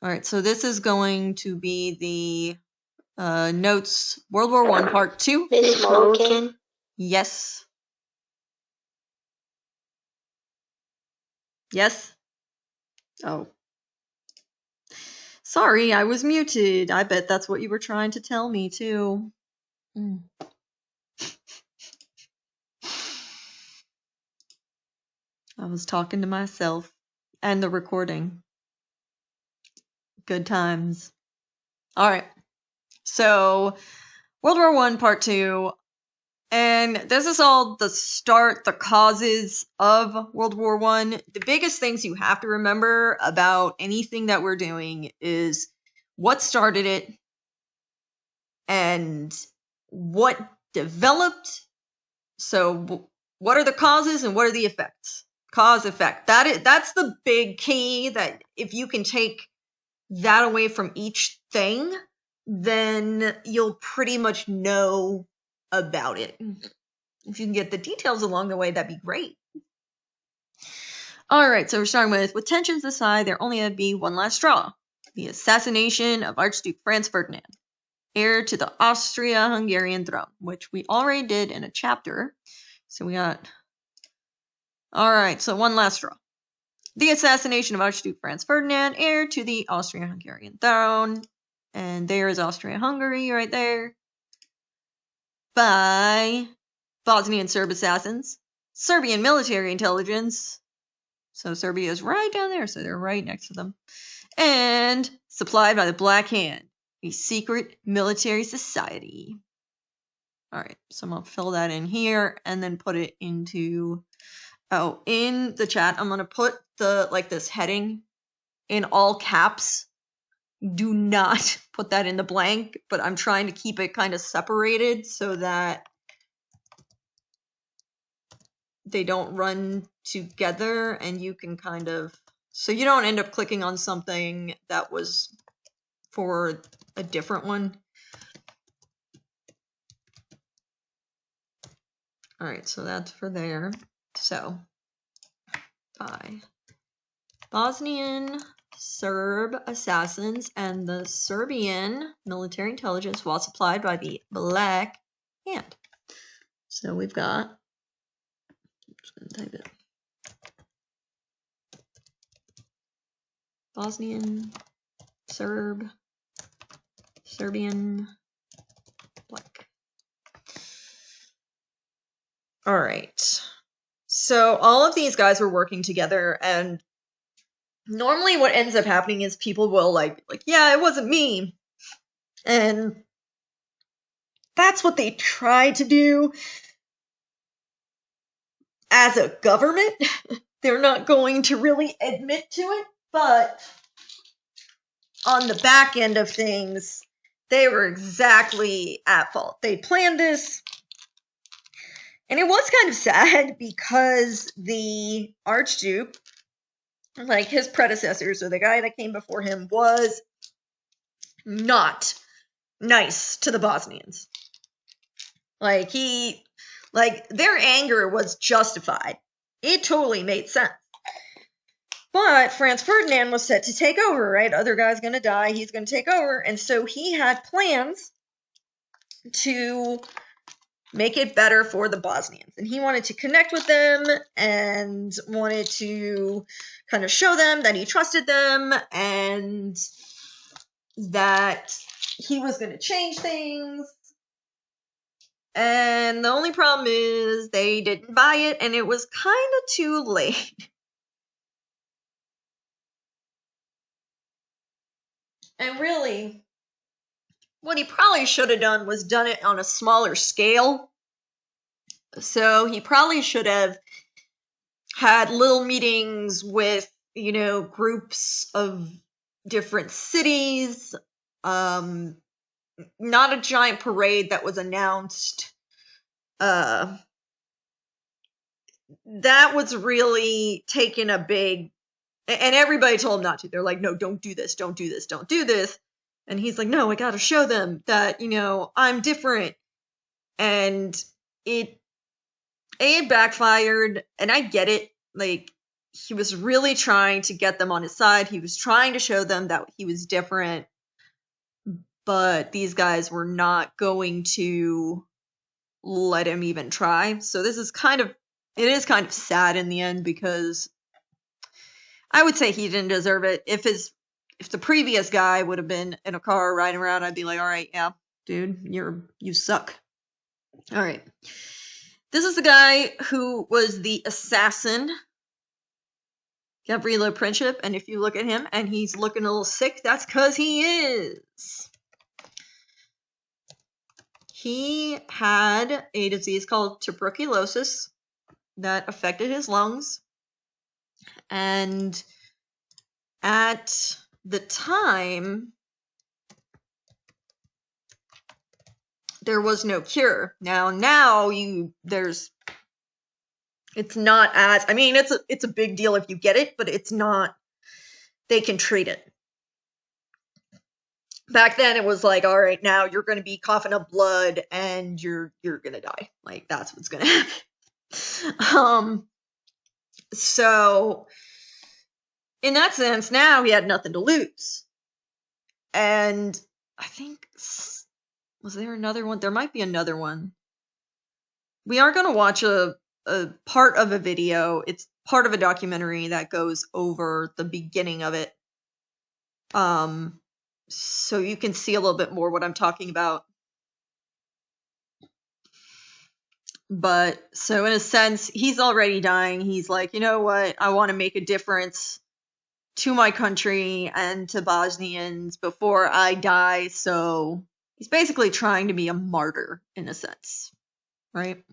All right, so this is going to be the notes World War I Part 2. Miss Mulligan? Yes. Yes? Oh. Sorry, I was muted. I bet that's what you were trying to tell me, too. I was talking to myself and the recording. Good times. All right. So, World War I Part 2. And this is all the start, the causes of World War I. The biggest things you have to remember about anything that we're doing is what started it and what developed. So what are the causes and what are the effects? Cause, effect. That's the big key, that if you can take that away from each thing, then you'll pretty much know about it. If you can get the details along the way, that'd be great. All right, so we're starting with tensions aside, there only had to be one last straw. The assassination of Archduke Franz Ferdinand, heir to the Austria-Hungarian throne, which we already did in a chapter. So we got... All right, so one last straw. The assassination of Archduke Franz Ferdinand, heir to the Austria-Hungarian throne. And there is Austria-Hungary right there. By Bosnian Serb assassins, Serbian military intelligence, so Serbia is right down there, so they're right next to them, and supplied by the Black Hand, a secret military society. All right, so I'm going to fill that in here and then put it into, in the chat, I'm going to put this heading in all caps. Do not put that in the blank, but I'm trying to keep it kind of separated so that they don't run together and you can kind of, so you don't end up clicking on something that was for a different one. All right, so that's for there. So, by Bosnian Serb assassins and the Serbian military intelligence while supplied by the Black Hand. So we've got, I'm just going to type it. Bosnian, Serb, Serbian, Black. All right. So all of these guys were working together, and normally what ends up happening is people will like, yeah, it wasn't me. And that's what they try to do as a government. They're not going to really admit to it, but on the back end of things, they were exactly at fault. They planned this, and it was kind of sad because the Archduke, like his predecessor, so the guy that came before him, was not nice to the Bosnians. Their anger was justified. It totally made sense. But Franz Ferdinand was set to take over, right? Other guy's gonna die, he's gonna take over. And so he had plans to make it better for the Bosnians. And he wanted to connect with them and wanted to kind of show them that he trusted them and that he was going to change things. And the only problem is they didn't buy it, and it was kind of too late. And really, what he probably should have done was done it on a smaller scale. So he probably should have had little meetings with, groups of different cities. Not a giant parade that was announced. That was really taking a big, and everybody told him not to. They're like, no, don't do this, don't do this, don't do this. And he's like, no, I gotta show them that, I'm different. And it backfired, and I get it. Like, he was really trying to get them on his side. He was trying to show them that he was different, but these guys were not going to let him even try. So this is it is kind of sad in the end, because I would say he didn't deserve it. If the previous guy would have been in a car riding around, I'd be like, all right, yeah, dude, you suck. All right. This is the guy who was the assassin, Gavrilo Princip, and if you look at him and he's looking a little sick, that's because he is. He had a disease called tuberculosis that affected his lungs, and at the time, there was no cure. Now it's not as, I mean, it's a big deal if you get it, but it's not, they can treat it. Back then it was like, all right, now you're going to be coughing up blood and you're going to die. Like, that's what's going to happen. So in that sense, now he had nothing to lose. And I think, was there another one? There might be another one. We are going to watch a part of a video. It's part of a documentary that goes over the beginning of it. So you can see a little bit more what I'm talking about. But so in a sense, he's already dying. He's like, you know what? I want to make a difference to my country and to Bosnians before I die. So he's basically trying to be a martyr in a sense, right?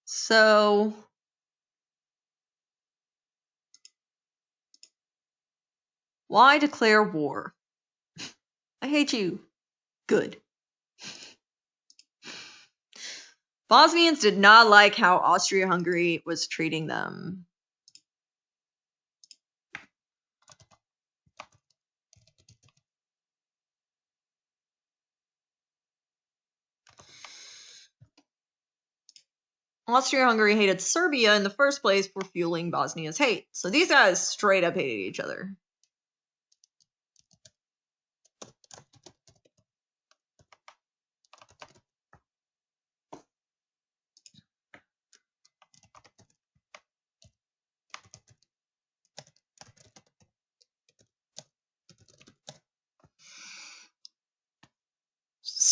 So why declare war? I hate you. Good. Bosnians did not like how Austria-Hungary was treating them. Austria-Hungary hated Serbia in the first place for fueling Bosnia's hate. So these guys straight up hated each other.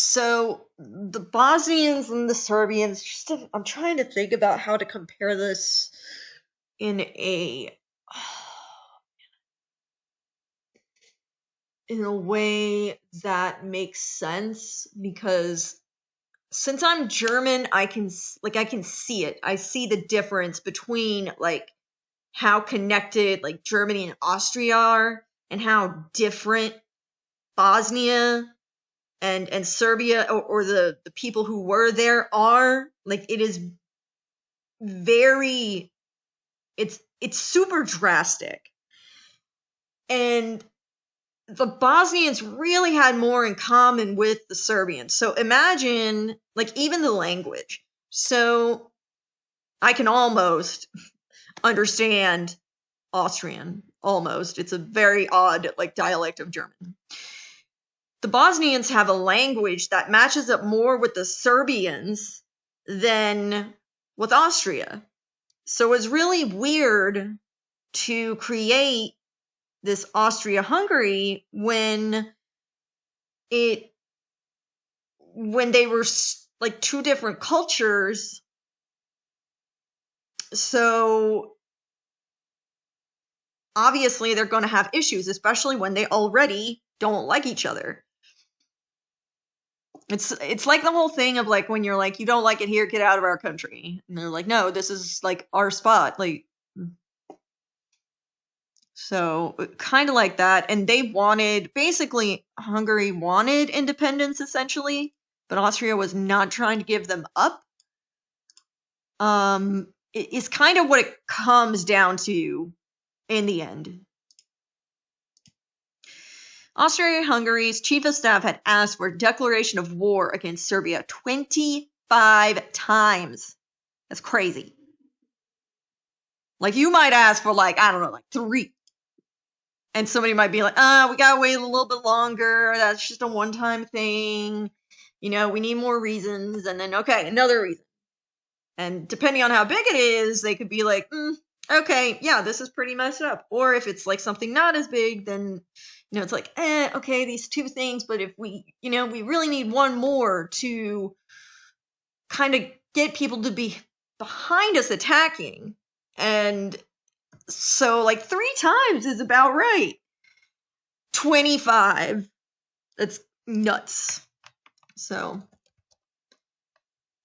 So the Bosnians and the Serbians, I'm trying to think about how to compare this in a way that makes sense, because since I'm German, I can see it. I see the difference between like how connected like Germany and Austria are, and how different Bosnia and Serbia or the people who were there are. Like, it is very, it's super drastic. And the Bosnians really had more in common with the Serbians. So imagine, like, even the language. So I can almost understand Austrian, almost. It's a very odd, like, dialect of German. The Bosnians have a language that matches up more with the Serbians than with Austria. So it's really weird to create this Austria-Hungary when they were like two different cultures. So obviously they're going to have issues, especially when they already don't like each other. It's like the whole thing of like, when you're like, you don't like it here, get out of our country. And they're like, no, this is like our spot. Like, so kind of like that. And they wanted, basically Hungary wanted independence essentially, but Austria was not trying to give them up. It's kind of what it comes down to in the end. Austria-Hungary's chief of staff had asked for a declaration of war against Serbia 25 times. That's crazy. Like, you might ask for, like, I don't know, like 3. And somebody might be like, we gotta wait a little bit longer. That's just a one-time thing. You know, we need more reasons. And then, okay, another reason. And depending on how big it is, they could be like, okay, yeah, this is pretty messed up. Or if it's like something not as big, then, you know, it's like, okay, these 2 things. But if we, you know, we really need one more to kind of get people to be behind us attacking. And so, like, 3 times is about right. 25. That's nuts. So,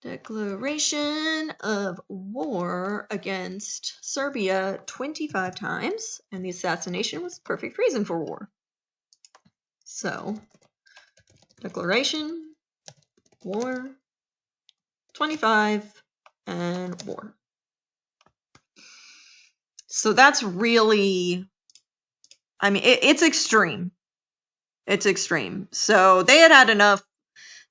declaration of war against Serbia 25 times. And the assassination was perfect reason for war. So, declaration, war, 25, and war. So that's really, I mean, it's extreme. It's extreme. So they had enough.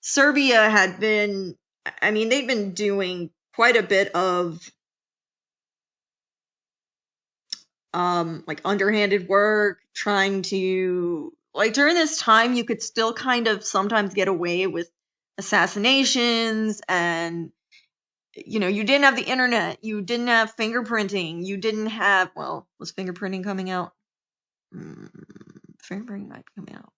Serbia had been, I mean, they'd been doing quite a bit of like underhanded work, trying to, like, during this time, you could still kind of sometimes get away with assassinations, and, you know, you didn't have the internet, you didn't have fingerprinting, you didn't have, well, was fingerprinting coming out? Fingerprinting might be coming out.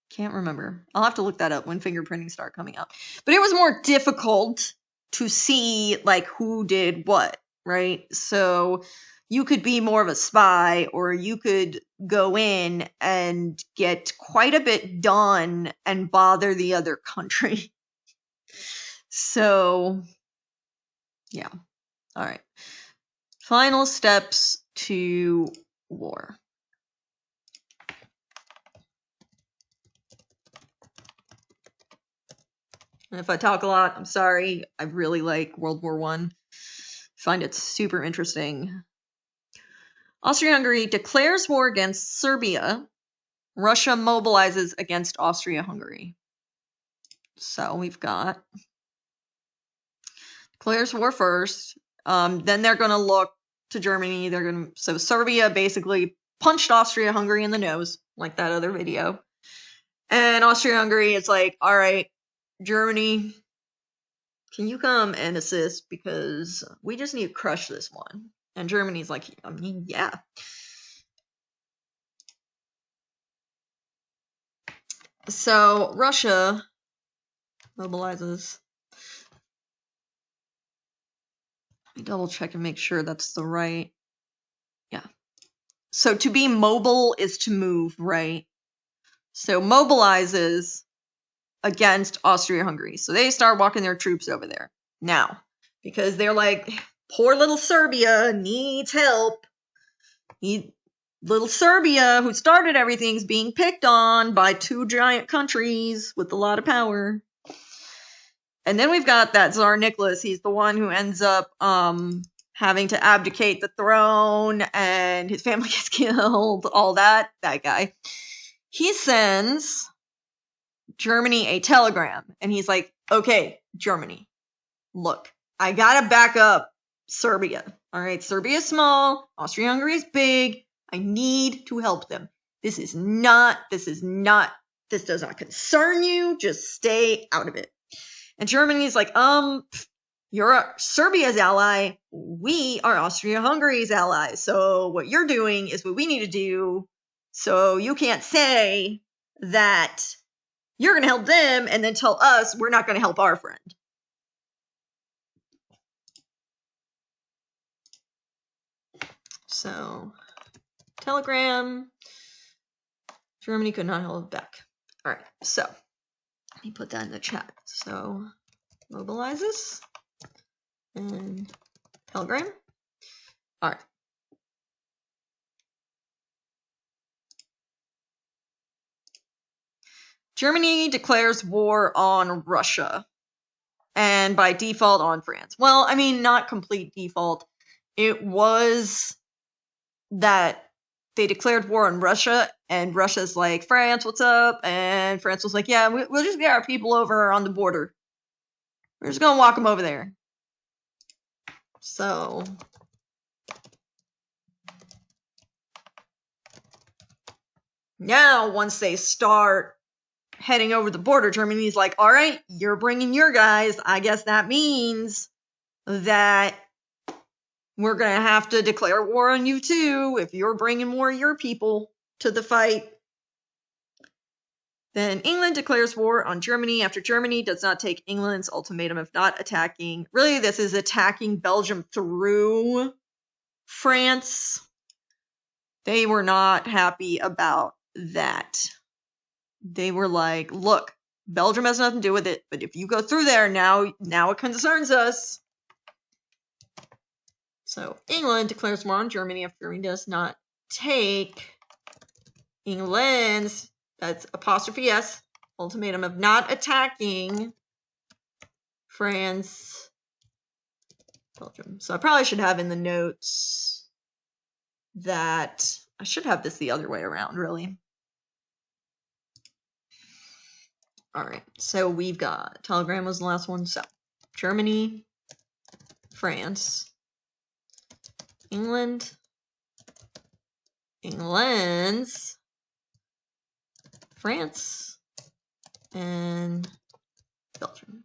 Can't remember. I'll have to look that up when fingerprinting started coming out. But it was more difficult to see, like, who did what, right? So you could be more of a spy, or you could go in and get quite a bit done and bother the other country. So, yeah. All right. Final steps to war. And if I talk a lot, I'm sorry. I really like World War I. Find it super interesting. Austria-Hungary declares war against Serbia. Russia mobilizes against Austria-Hungary. So we've got declares war first. Then they're going to look to Germany. So Serbia basically punched Austria-Hungary in the nose, like that other video. And Austria-Hungary is like, all right, Germany, can you come and assist, because we just need to crush this one. And Germany's like, I mean, yeah. So Russia mobilizes. Let me double check and make sure that's the right. Yeah. So to be mobile is to move, right? So mobilizes against Austria-Hungary. So they start walking their troops over there now, because they're like, poor little Serbia needs help. Little Serbia, who started everything, is being picked on by 2 giant countries with a lot of power. And then we've got that Tsar Nicholas. He's the one who ends up having to abdicate the throne, and his family gets killed, all that guy. He sends Germany a telegram, and he's like, okay, Germany, look, I gotta back up Serbia. All right, Serbia's small, Austria-Hungary is big. I need to help them. This does not concern you. Just stay out of it. And Germany's like, you're Serbia's ally. We are Austria-Hungary's ally. So what you're doing is what we need to do. So you can't say that you're going to help them and then tell us we're not going to help our friend. So, telegram. Germany could not hold back. All right, so let me put that in the chat. So, mobilizes and telegram. All right. Germany declares war on Russia. and by default on France. Well, I mean, not complete default. It was that they declared war on Russia, and Russia's like, France, what's up? And France was like, yeah, we'll just get our people over on the border. We're just going to walk them over there. So now, once they start heading over the border, Germany's like, all right, you're bringing your guys. I guess that means that we're going to have to declare war on you too if you're bringing more of your people to the fight. Then England declares war on Germany after Germany does not take England's ultimatum of not attacking. Really, this is attacking Belgium through France. They were not happy about that. They were like, look, Belgium has nothing to do with it, but if you go through there, now it concerns us. So England declares war on Germany after Germany does not take England's, that's apostrophe S, ultimatum of not attacking France, Belgium. So I probably should have in the notes that I should have this the other way around, really. All right, so we've got, telegram was the last one, so Germany, France, England, England's, France, and Belgium.